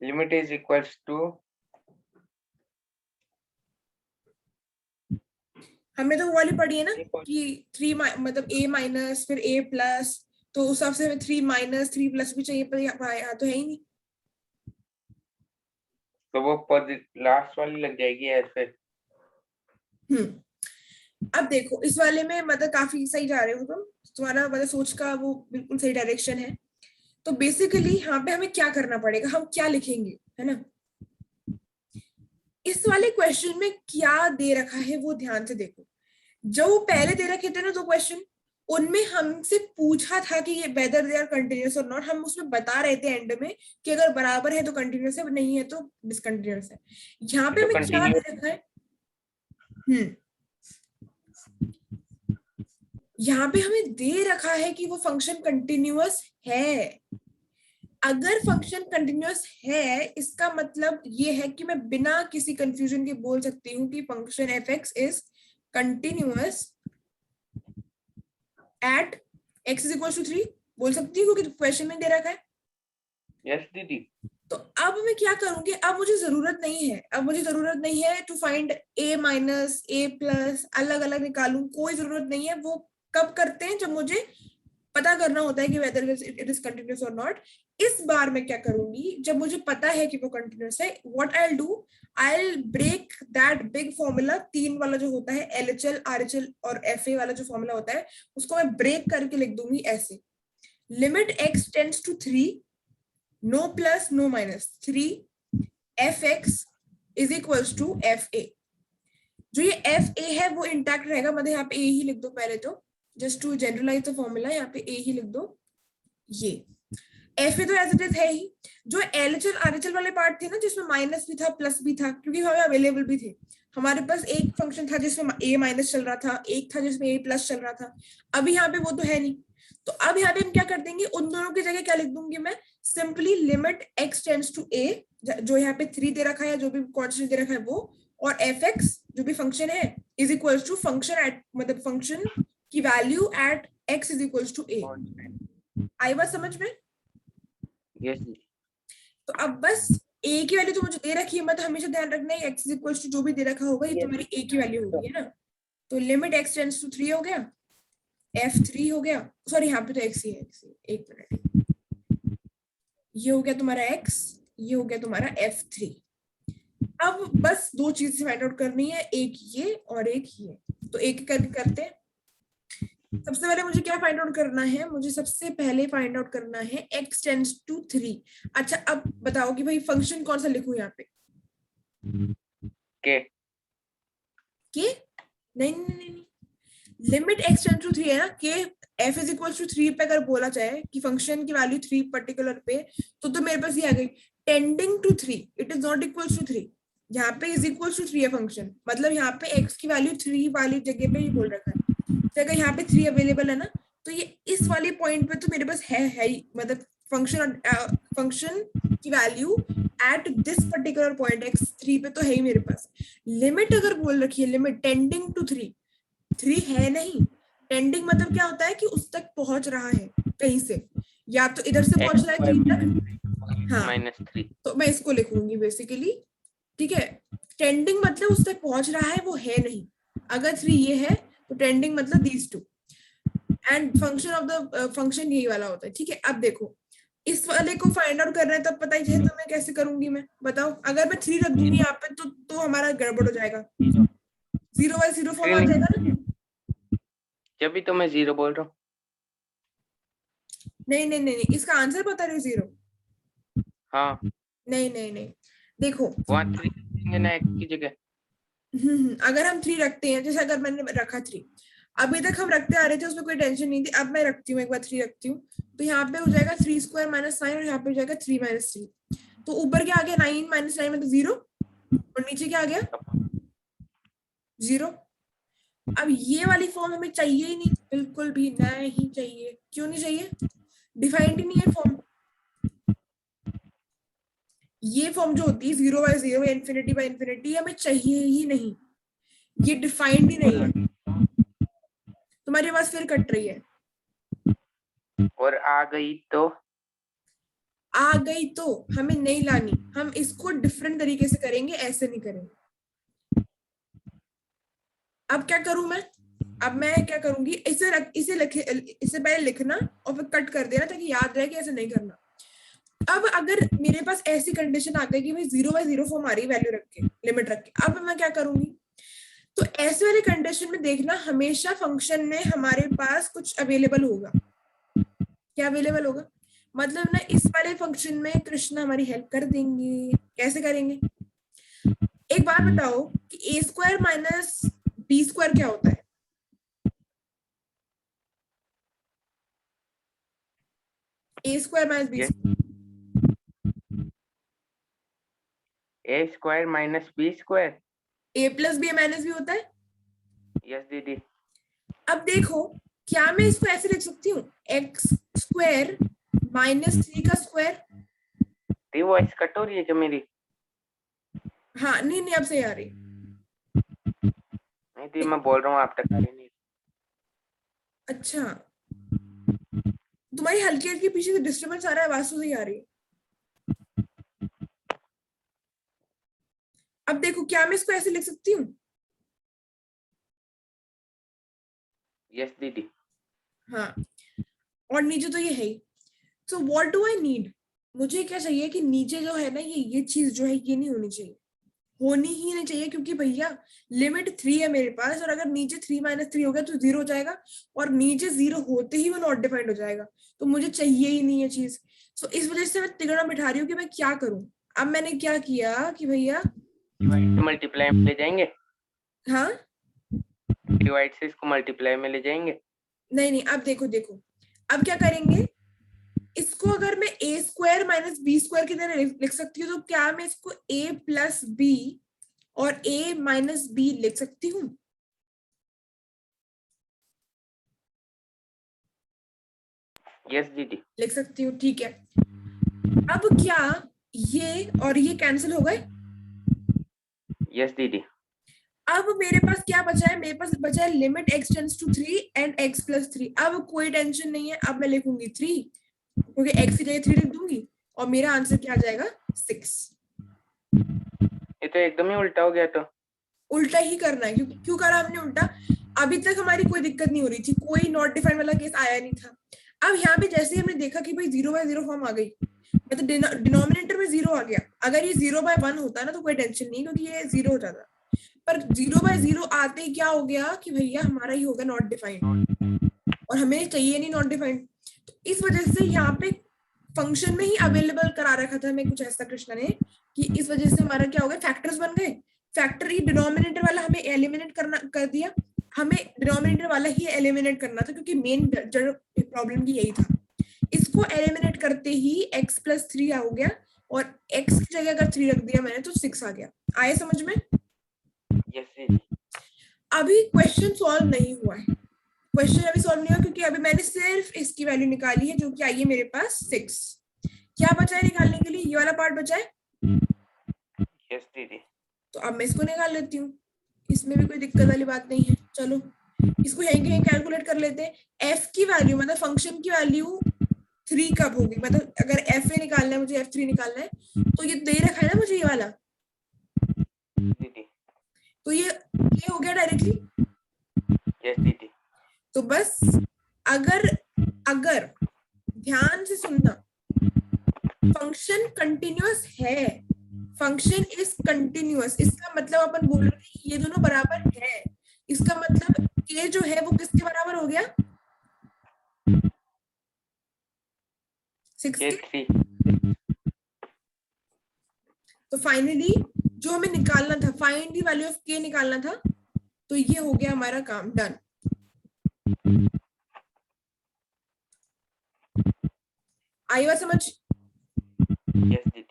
लिमिट इज इक्वल्स टू, हमने तो वो वाली पढ़ी है ना कि 3 मतलब a माइनस फिर a प्लस, तो उस हिसाब से हमें 3 माइनस 3 प्लस भी चाहिए, पर यहाँ तो है ही नहीं। तो वो लास्ट वाली लग जाएगी ऐसे। अब देखो इस वाले में मतलब काफी सही जा रहे हो तुम, तुम्हारा मतलब सोच का वो बिल्कुल सही डायरेक्शन है। तो बेसिकली यहाँ पे हमें क्या करना पड़ेगा, हम क्या लिखेंगे, है ना, इस वाले क्वेश्चन में क्या दे रखा है वो ध्यान से देखो। जो पहले दे रखे थे ना दो क्वेश्चन, उनमें हमसे पूछा था कि ये वेदर दे आर कंटिन्यूअस और नॉट, हम उसमें बता रहे थे एंड में कि अगर बराबर है तो कंटिन्यूअस है, नहीं है तो डिसकंटिन्यूअस है। यहाँ पे तो हमें क्या दे कंटिन्यू, रखा है, यहाँ पे हमें दे रखा है कि वो फंक्शन कंटिन्यूअस है। अगर फंक्शन कंटिन्यूअस है इसका मतलब ये है कि मैं बिना किसी कंफ्यूजन के बोल सकती हूँ कि function F x is continuous at x is equal to 3, बोल सकती हूँ क्योंकि क्वेश्चन में दे रखा है। यस दीदी। तो अब मैं क्या करूंगी, अब मुझे जरूरत नहीं है, अब मुझे जरूरत नहीं है to find a minus a plus अलग अलग निकालूं, कोई जरूरत नहीं है। वो कब करते हैं, जब मुझे पता करना होता है कि वेदर इट इज कंटिन्यूअस और नॉट। इस बार मैं क्या करूंगी, जब मुझे पता है कि वो कंटिन्यूअस है, what I will do, I will break that big formula, 3 वाला जो होता है LHL RHL और FA वाला जो फॉर्मूला होता है, उसको मैं ब्रेक करके लिख दूंगी ऐसे, limit x tends to 3, no plus no minus 3, fx is equals to fa। जो ये fa है वो इंटैक्ट रहेगा, मतलब यहाँ पे a ही लिख दो पहले तो, just to generalise the formula, यहाँ पे a ही लिख दो। ये fa तो एज इट इज है ही। जो LHL RHL वाले पार्ट थे ना, जिसमें माइनस भी था प्लस भी था, क्योंकि हमें अवेलेबल भी थे, हमारे पास एक फंक्शन था जिसमें a माइनस चल रहा था, एक था जिसमें a प्लस चल रहा था, अभी यहाँ पे वो तो है नहीं। तो अब यहाँ पे हम क्या कर देंगे, उन दोनों की जगह क्या लिख दूंगी मैं, simply limit x tends to a, जो यहाँ पे 3 दे रखा है, जो भी कॉन्स्टेंट दे रखा है वो, और fx जो भी फंक्शन है is equals to function at, मतलब फंक्शन की value at x is equals to a। आई बात समझ में? यस दीदी। तो अब बस a की वैल्यू तो मुझे दे रखी है, मतलब हमेशा ध्यान रखना है x इज इक्वल्स टू जो भी दे रखा होगा ये तुम्हारी a की वैल्यू होगी, है ना। तो लिमिट x टेंड्स टू 3 हो गया, f3 हो गया, सॉरी यहाँ पे तो x ही है, एक मिनट, ये हो गया तुम्हारा x, ये हो गया तुम्हारा f3। अब बस दो चीजें फाइंड आउट करनी है, एक ये और एक ये, तो एक करके करते हैं। सबसे पहले मुझे क्या फाइंड आउट करना है, मुझे सबसे पहले फाइंड आउट करना है x टेंड्स टू 3। अच्छा अब बताओ कि भाई फंक्शन कौन सा लिखूं यहाँ पे, के के नहीं नहीं नहीं, नहीं। लिमिट एक्स टेंड्स टू 3 है ना, कि f इज इक्वल टू 3 पे अगर बोला जाए कि फंक्शन की वैल्यू 3 पर्टिकुलर पे, तो मेरे पास ये आ गई tending to 3, it is not equal to 3। यहाँ पे इज इक्वल टू 3 है फंक्शन, मतलब यहाँ पे x की वैल्यू 3 वाली जगह पे ये बोल रखा है। तो अगर यहाँ पे 3 अवेलेबल है ना, तो ये इस वाले पॉइंट पे तो मेरे पास है ही, मतलब फंक्शन की value at this particular point x3 पे तो है ही मेरे पास। लिमिट अगर बोल रखी है लिमिट टेंडिंग टू 3, 3 है नहीं। टेंडिंग मतलब क्या होता है कि उस तक पहुंच रहा है कहीं से, या तो इधर से पहुंच रहा है 3 तक, हाँ -3 तो मैं इसको लिखूंगी बेसिकली, ठीक है। टेंडिंग मतलब उस तक पहुंच रहा है, वो है नहीं। अगर 3 ये है तो टेंडिंग मतलब these two, and function of the function यही वाला होता है, ठीक है। अब देखो इस वाले को फाइंड आउट करना है, तब पता ही है तो मैं कैसे करूंगी, मैं बताओ। अगर मैं 3 रख दूंगी यहाँ पे तो हमारा गड़बड़ हो जाएगा, 0/0 फॉर्म आ जाएगा ना। जब भी तो मैं 0 बोल रहा हूँ। नहीं नहीं नहीं, इसका आंसर बता रहे हो 0। हाँ नहीं नहीं नहीं, देखो वहाँ 3 देंगे ना x की जगह। अगर हम 3 रखते हैं, जैसे अगर मैंने रखा 3, अभी तक हम रखते आ रहे थे, उसमें कोई टेंशन नहीं थी। अब मैं रखती हूँ, एक बार 3 रखती हूँ, तो यहाँ पे हो जाएगा 3 स्क्वायर माइनस 9, और यहाँ पे हो जाएगा 3 माइनस 3। तो ऊपर क्या आ गया 9 माइनस 9 मतलब 0, और नीचे क्या आ गया 0। अब ये वाली फॉर्म हमें चाहिए ही नहीं, बिल्कुल भी नहीं चाहिए। क्यों नहीं चाहिए? डिफाइंड ही नहीं है फॉर्म। ये फॉर्म जो होती है 0/0 या ∞/∞, हमें चाहिए ही नहीं, ये डिफाइंड ही नहीं है। तुम्हारी आवाज फिर कट रही है। और आ गई तो आ गई तो हमें नहीं लानी, हम इसको डिफरेंट तरीके से करेंगे, ऐसे नहीं करेंगे। अब क्या करूं मैं? अब मैं क्या करूंगी, इसे पहले लिखना और फिर कट कर देना, ताकि याद रहे कि ऐसे नहीं करना। अब अगर मेरे पास ऐसी कंडीशन आ गई कि भाई 0/0 फॉर्म आ रही वैल्यू रख के, लिमिट रख के, अब मैं क्या करूंगी? तो ऐसे वाले कंडीशन में देखना, हमेशा फंक्शन में हमारे पास कुछ अवेलेबल होगा। क्या अवेलेबल होगा? मतलब ना इस वाले फंक्शन में कृष्णा हमारी हेल्प कर देंगे। कैसे करेंगे? एक बात बताओ कि a square minus b square क्या होता है? a square minus b a square minus b square. a plus b minus b होता है। यस दीदी। अब देखो, क्या मैं इसको ऐसे लिख सकती हूँ, x स्क्वायर माइनस 3 का स्क्वायर? दी वॉइस कट हो रही है क्या मेरी? हाँ नहीं नहीं, अब सही आ रही। नहीं दी, मैं बोल रहा हूँ आप तक आ रही नहीं। अच्छा, तुम्हारी हल्की हल्की पीछे से डिस्टर्बेंस आ रहा है, आवाज तो सही आ रही है। अब देखो, क्या मैं इसको ऐसे लिख सकती हूँ? यस दीदी। हाँ, और नीचे तो ये है ही। So what do I need? मुझे क्या चाहिए कि नीचे जो है ना, ये चीज जो है ये नहीं होनी चाहिए, होनी ही नहीं चाहिए, क्योंकि भैया लिमिट 3 है मेरे पास, और अगर नीचे 3 - 3 हो गया तो 0 हो जाएगा, और नीचे 0 होते ही वो नॉट डिफाइंड हो जाएगा, तो मुझे चाहिए ही नहीं है चीज। सो इस वजह से मैं तिगड़ा बिठा रही हूँ कि मैं क्या करूं। अब मैंने क्या किया कि भैया मल्टीप्लाई में ले जाएंगे। हाँ डिवाइड से इसको मल्टीप्लाई में ले जाएंगे। नहीं नहीं, अब देखो देखो, अब क्या करेंगे, इसको अगर मैं a square minus b square की तरह लिख सकती हूँ, तो क्या मैं इसको a प्लस b और a माइनस b लिख सकती हूँ? यस दीदी। लिख सकती हूँ, ठीक है। अब क्या ये और ये कैंसिल हो गए? यस दीदी। अब मेरे पास क्या बचा है? मेरे पास बचा है limit x tends to 3 and x plus 3। अब कोई टेंशन नहीं है, अब मैं लिखूंगी 3, क्योंकि x की जगह 3 लिख दूंगी, और मेरा आंसर क्या आ जाएगा 6। ये तो एकदम ही उल्टा हो गया। तो उल्टा ही करना है, क्योंकि क्यों करा हमने उल्टा? अभी तक हमारी कोई दिक्कत नहीं हो रही थी, कोई नॉट डिफाइंड वाला केस आया नहीं था। अब यहाँ पे जैसे ही हमने देखा कि भाई 0/0 फॉर्म आ गई, मतलब डिनोमिनेटर में 0 आ गया। अगर ये 0/1 होता ना तो कोई टेंशन नहीं, क्योंकि ये 0 हो जाता, पर 0/0 आते ही क्या हो गया कि भैया हमारा ही होगा नॉट डिफाइंड, और हमें चाहिए नहीं नॉट डिफाइंड। तो इस वजह से यहाँ पे फंक्शन में ही अवेलेबल करा रखा था हमें कुछ ऐसा कृष्णा ने, कि इस वजह से हमारा क्या हो गया, फैक्टर्स बन गए। फैक्टर ही डिनोमिनेटर वाला हमें एलिमिनेट करना कर दिया, हमें डिनोमिनेटर वाला ही एलिमिनेट करना था, क्योंकि मेन जड़ प्रॉब्लम की यही था। इसको एलिमिनेट करते ही x प्लस 3 हो गया, और x की जगह अगर 3 रख दिया मैंने तो 6 आ गया। आए समझ में? यस दीदी। अभी क्वेश्चन सॉल्व नहीं हुआ है, क्वेश्चन अभी सॉल्व नहीं हुआ, क्योंकि अभी मैंने सिर्फ इसकी वैल्यू निकाली है, जो कि आई है मेरे पास 6। क्या बचा है निकालने के लिए? ये वाला पार्ट बचा है। यस दीदी। तो अब मैं इसको निकाल लेती हूँ, इसमें भी कोई दिक्कत वाली बात नहीं है। चलो इसको यहीं कहीं कैलकुलेट कर लेते हैं। एफ की वैल्यू मतलब फंक्शन की वैल्यू 3 कब होगी, मतलब अगर एफ ए निकालना है मुझे, F3 निकालना है, तो ये दे रखा है ना मुझे ये वाला, दीदी। तो ये हो गया डायरेक्टली। यस दीदी। तो बस अगर अगर ध्यान से सुनना, फंक्शन कंटिन्यूअस है, फंक्शन इज कंटिन्यूअस, इसका मतलब अपन बोल रहे हैं ये दोनों बराबर है, इसका मतलब के जो है वो किसके बराबर हो गया? 6 के के। 3। तो फाइनली जो हमें निकालना था, फाइंड द वैल्यू ऑफ के निकालना था, तो ये हो गया हमारा काम डन। आई बात समझ? यस दीदी।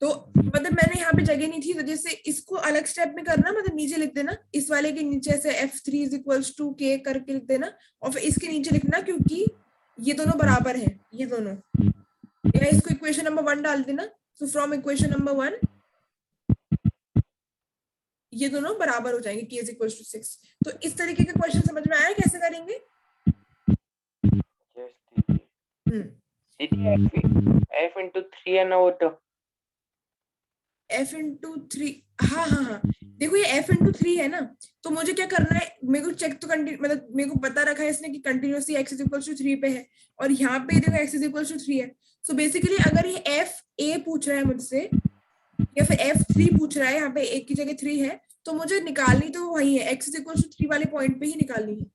तो मतलब मैंने यहाँ पे जगह नहीं थी, तो जैसे इसको अलग स्टेप में करना, मतलब नीचे लिख देना, इस वाले के नीचे ऐसे F3 इज इक्वल्स टू के करके लिख देना, और फिर इसके नीचे लिखना, क्योंकि ये दोनों बराबर हैं, ये दोनों, या इसको इक्वेशन नंबर 1 डाल देना। तो फ्रॉम इक्वेशन नंबर 1 ये दोनों बराबर हो जाएंगे, के इज इक्वल्स टू 6। तो इस तरीके का क्वेश्चन समझ में आया कैसे करेंगे? यस दीदी। दीदी F into 3 है ना वो तो। F इंटू 3, हाँ हाँ हाँ, देखो ये F इंटू 3 है ना, तो मुझे क्या करना है, मेरे को चेक तो मतलब मेरे को बता रखा है इसने कि continuously x is equal to 3 पे है, और यहाँ पे देखो x इज इक्वल टू 3 है। सो बेसिकली अगर ये FA पूछ रहा है मुझसे, या फिर F3 पूछ रहा है, यहाँ पे एक की जगह 3 है, तो मुझे निकालनी तो वही है, x इज इक्वल टू 3 वाले पॉइंट पे ही निकालनी है,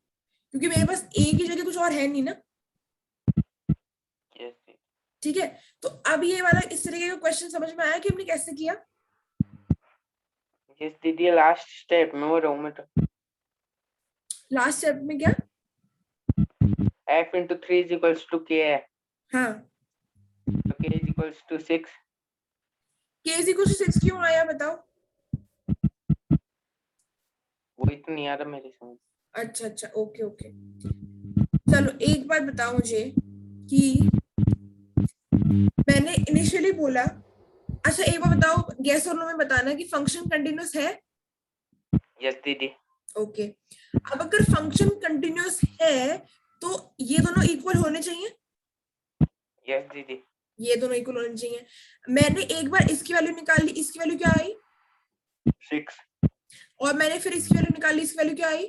क्योंकि मेरे पास a की जगह कुछ और है नहीं ना। यस दीदी। ठीक है, तो अब ये वाला इस तरीके का क्वेश्चन समझ में आया कि हमने कैसे किया? यस दीदी, लास्ट स्टेप में वो रहूं मैं तो। लास्ट स्टेप में क्या? F into 3 is equals to K है, हाँ, तो K is equals to 6। के इज इक्वल टू 6 क्यों आया बताओ? वही तो नहीं आ रहा मेरी समझ। अच्छा अच्छा, ओके ओके। चलो एक बात बताओ मुझे कि मैंने इनिशियली बोला, अच्छा एक बार बताओ, गेस और नो में बताना कि फंक्शन कंटिन्यूअस है। यस दीदी। ओके, अब अगर फंक्शन कंटिन्यूअस है तो ये दोनों इक्वल होने चाहिए, यस दीदी। ये दोनों इक्वल होने चाहिए। मैंने एक बार इसकी वैल्यू निकाल ली, इसकी वैल्यू क्या आई? 6। और मैंने फिर इसकी वैल्यू निकाल ली, इसकी वैल्यू क्या आई?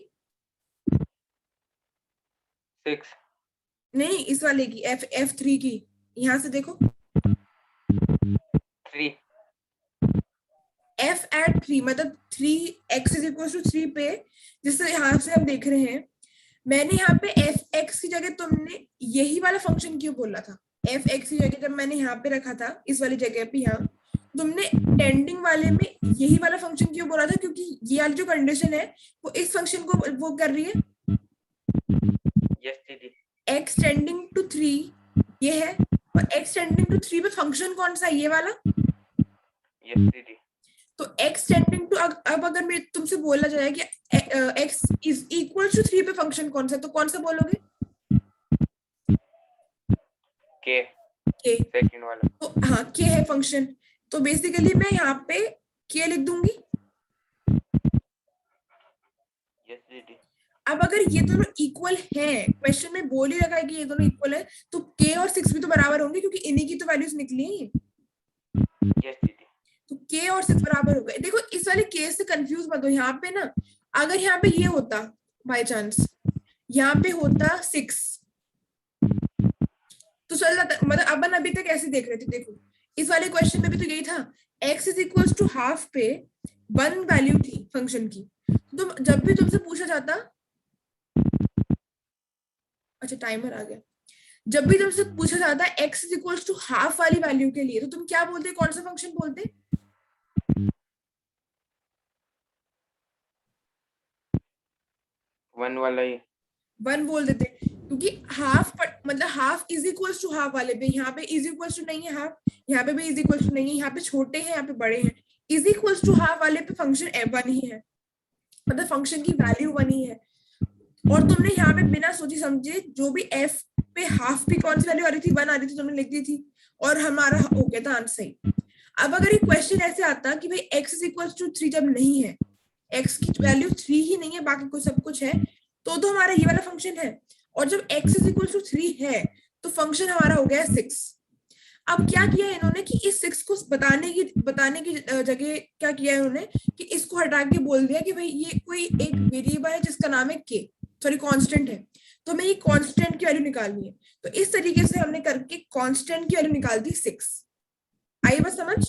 6। नहीं, इस वाले की F3 की, यहां से देखो 3। f at 3 मतलब 3x इज इक्वल टू 3 पे, जिससे यहाँ से हम देख रहे हैं, मैंने यहाँ पे f(x) की जगह तुमने यही वाला फंक्शन क्यों बोला था? f(x) की जगह जब मैंने यहाँ पे रखा था, इस वाली जगह पे, यहाँ तुमने टेंडिंग वाले में यही वाला फंक्शन क्यों बोला था? क्योंकि ये वाली जो कंडीशन है वो इस फंक्शन को वो कर रही है। यस दीदी। x टेंडिंग टू 3 ये है, और x टेंडिंग टू 3 पे फंक्शन कौन सा है? ये वाला। यस दीदी। तो x टेंडिंग टू, अब अगर मैं तुमसे बोला जाए कि x इज इक्वल टू 3 पे फंक्शन कौन सा है, तो कौन सा बोलोगे? के k। सेकंड वाला। तो हाँ, k है फंक्शन, तो बेसिकली मैं यहाँ पे k लिख दूंगी। यस दीदी। अब अगर ये दोनों इक्वल हैं, क्वेश्चन में बोल ही रखा है कि ये दोनों इक्वल है, तो k और 6 भी तो बराबर होंगे, क्योंकि इन्हीं की तो वैल्यूज निकली हैं। यस दीदी। तो k और 6 बराबर हो गए। देखो इस वाले k से कंफ्यूज मत हो, यहाँ पे ना, अगर यहाँ पे ये होता बाय चांस, यहाँ पे होता 6, तो चल जाता, मतलब अपन अभी तक ऐसे देख रहे थे। देखो इस वाले क्वेश्चन में भी तो यही था, x is equal to half पे 1 वैल्यू थी फंक्शन की, तो जब भी तुमसे पूछा जाता, अच्छा टाइमर आ गया, जब भी तुमसे पूछा जाता x is equal to half वाली वैल्यू के लिए, तो तुम क्या बोलते? कौन सा फंक्शन बोलते? वन वाला ही 1 बोल देते, क्योंकि हाफ मतलब half is equals to half वाले पे, यहाँ पे इज इक्वल्स टू नहीं है हाफ, यहाँ पे भी इज इक्वल्स टू नहीं है, यहाँ पे छोटे हैं यहाँ पे बड़े हैं, इज इक्वल्स टू हाफ वाले पे फंक्शन f1 ही है, मतलब फंक्शन की वैल्यू 1 ही है। और तुमने यहाँ पे बिना सोचे समझे जो भी f पे हाफ पे कौन सी वैल्यू आ रही थी, 1 आ रही थी, तुमने लिख दी थी और हमारा हो गया था आंसर सही। अब अगर ये क्वेश्चन ऐसे आता कि भाई x इज इक्वल्स टू 3 जब नहीं है, x की वैल्यू 3 ही नहीं है, बाकी कुछ सब कुछ है, तो हमारा ये वाला फंक्शन है, और जब x इज इक्वल टू 3 है तो फंक्शन हमारा हो गया 6। अब क्या किया इन्होंने कि इस 6 को बताने की जगह क्या किया इन्होंने कि इसको हटा के बोल दिया कि भाई ये कोई एक वेरिएबल है जिसका नाम है k, सॉरी कांस्टेंट है, तो हमें ये कांस्टेंट की वैल्यू निकालनी है, तो इस तरीके से हमने करके कांस्टेंट की वैल्यू निकाल दी 6। आई बस समझ?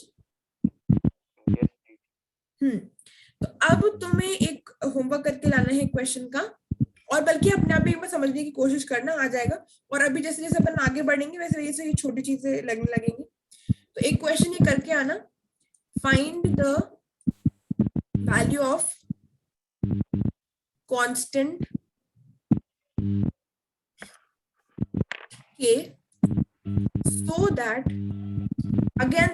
तो अब तुम्हें एक होमवर्क करके लाना है क्वेश्चन का, और बल्कि अपने आप ही में समझने की कोशिश करना, आ जाएगा। और अभी जैसे जैसे अपन आगे बढ़ेंगे वैसे वैसे ये छोटी चीजें लगने लगेंगी। तो एक क्वेश्चन ये करके आना, find the value of constant k so that again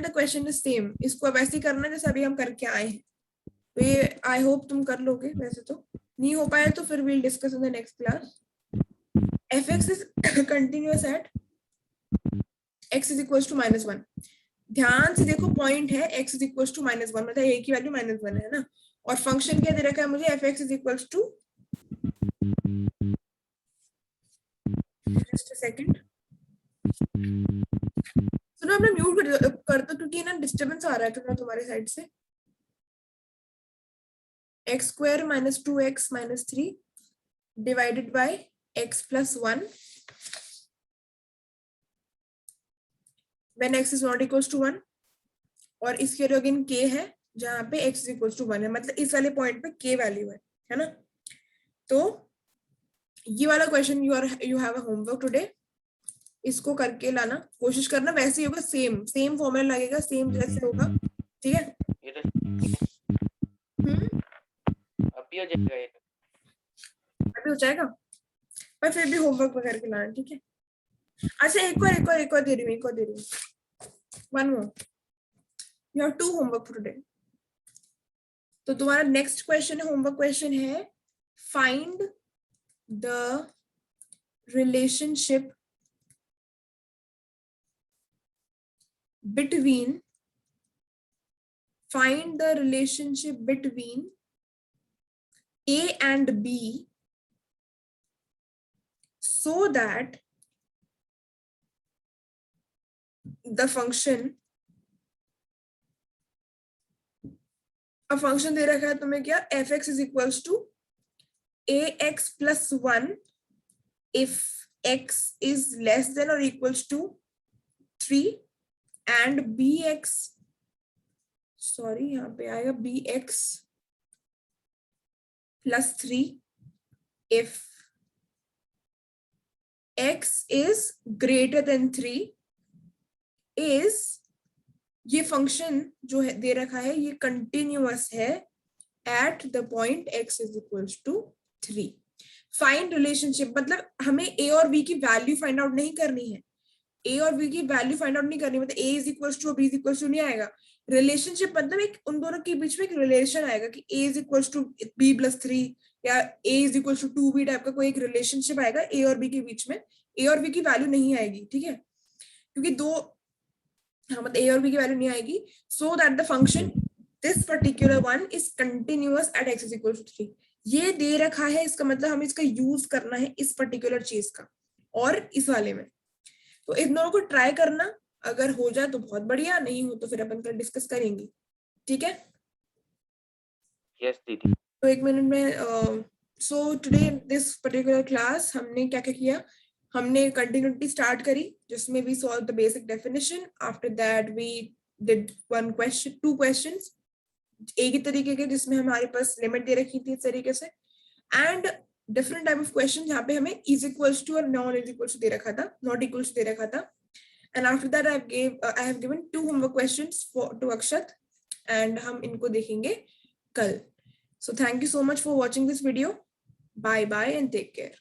the question is same, इसको वैसे ही करना जैसे अभी हम करके आए हैं। तो ये आई होप तुम कर लोगे, वैसे तो नहीं हो पाया तो फिर we'll discuss in the next class. fx is continuous at x is equals to -1। ध्यान से देखो, पॉइंट है x is equals to -1, मतलब a की वैल्यू -1 है ना, और फंक्शन क्या दे रखा है मुझे, fx is equals to, just a second, सुनो अपना म्यूट कर दो क्योंकि ना डिस्टर्बेंस आ रहा है थोड़ा तुम्हारे साइड से। x square minus 2x minus 3 divided by x plus 1 when x is not equals to 1, और इसके अगेन k है जहां पे x is equals to 1 है, मतलब इस वाले पॉइंट पे k वैल्यू है ना। तो ये वाला question you have a homework today, इसको करके लाना, कोशिश करना, वैसे ही होगा, सेम फॉर्मूला लगेगा, सेम जैसे होगा, ठीक है? अभी हो जाएगा ये, अभी हो जाएगा, पर फिर भी होमवर्क में करके लाना, ठीक है? अच्छा एक और दे रही हूँ, one more, you have 2 homework today. तो तुम्हारा नेक्स्ट क्वेश्चन है, होमवर्क क्वेश्चन है, find the relationship between A and B so that the function, a function दे रखा है तुम्हें क्या, fx is equals to ax plus 1 if x is less than or equals to 3 and bx, sorry यहाँ पे आएगा bx plus 3 if x is greater than 3 is, ये फंक्शन जो है दे रखा है ये कंटिन्यूअस है at the point x is equals to 3। Find relationship मतलब हमें a और b की वैल्यू फाइंड आउट नहीं करनी है, a और b की वैल्यू फाइंड आउट नहीं करनी, मतलब a is equals to b is equals to नहीं आएगा, रिलेशनशिप मतलब एक उन दोनों के बीच में एक रिलेशन आएगा कि a is equals to b plus 3 या a is equals to 2b type का कोई एक रिलेशनशिप आएगा a और b के बीच में, a और b की वैल्यू नहीं आएगी, ठीक है? क्योंकि दो, हाँ मतलब a और b की वैल्यू नहीं आएगी, so that the function this particular one is continuous at x is equals to 3। ये दे रखा है, इसका मतलब हमें इसका यूज करना है इस पर्टिकुलर चीज का और इस वाले में। तो इन दोनों को ट्राई करना, अगर हो जाए तो बहुत बढ़िया, नहीं हो तो फिर अपन कल डिस्कस करेंगे, ठीक है? यस दीदी। तो एक मिनट में, so today this particular class हमने क्या क्या किया, हमने कंटिन्यूटी स्टार्ट करी जिसमें we solve the basic definition, after that we did 1 question 2 questions एक ही तरीके के जिसमें हमारे पास लिमिट दे रखी थी इस तरीके से, and different type of question जहाँ पे हमें इज इक्वल्स टू और नॉन इज इक्वल्स टू दे रखा था, नॉट इक्वल्स दे रखा था। And after that I have given 2 homework questions to Akshat, and हम इनको देखेंगे कल। So thank you so much for watching this video. Bye bye and take care.